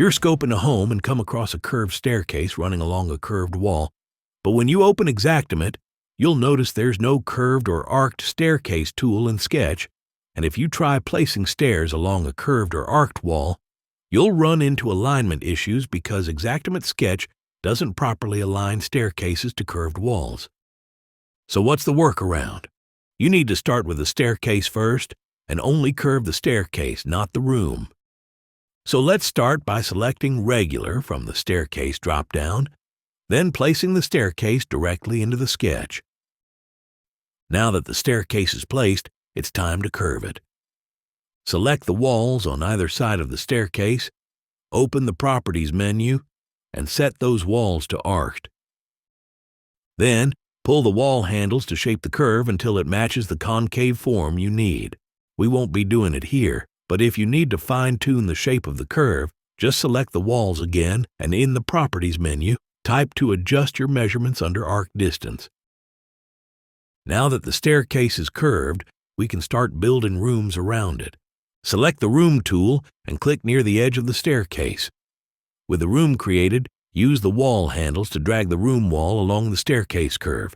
You're scoping a home and come across a curved staircase running along a curved wall, but when you open Xactimate, you'll notice there's no curved or arced staircase tool in Sketch, and if you try placing stairs along a curved or arced wall, you'll run into alignment issues because Xactimate Sketch doesn't properly align staircases to curved walls. So what's the workaround? You need to start with the staircase first and only curve the staircase, not the room. So let's start by selecting Regular from the Staircase drop-down, then placing the staircase directly into the sketch. Now that the staircase is placed, it's time to curve it. Select the walls on either side of the staircase, open the Properties menu, and set those walls to arched. Then, pull the wall handles to shape the curve until it matches the concave form you need. We won't be doing it here, but if you need to fine-tune the shape of the curve, just select the walls again and in the Properties menu, type to adjust your measurements under arc distance. Now that the staircase is curved, we can start building rooms around it. Select the Room tool and click near the edge of the staircase. With the room created, use the wall handles to drag the room wall along the staircase curve.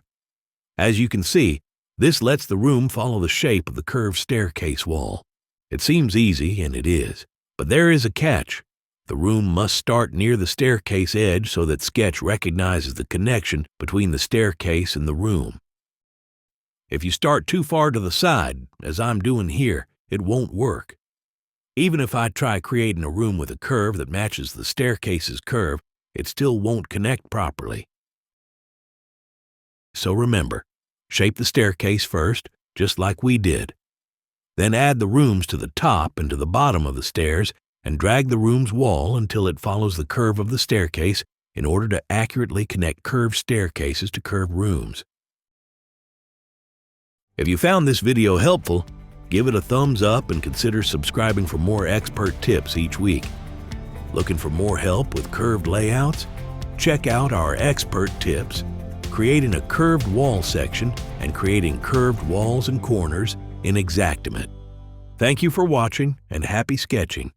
As you can see, this lets the room follow the shape of the curved staircase wall. It seems easy, and it is, but there is a catch. The room must start near the staircase edge so that Sketch recognizes the connection between the staircase and the room. If you start too far to the side, as I'm doing here, it won't work. Even if I try creating a room with a curve that matches the staircase's curve, it still won't connect properly. So remember, shape the staircase first, just like we did. Then add the rooms to the top and to the bottom of the stairs and drag the room's wall until it follows the curve of the staircase in order to accurately connect curved staircases to curved rooms. If you found this video helpful, give it a thumbs up and consider subscribing for more expert tips each week. Looking for more help with curved layouts? Check out our expert tips, creating a curved wall section and creating curved walls and corners in Xactimate. Thank you for watching and happy sketching.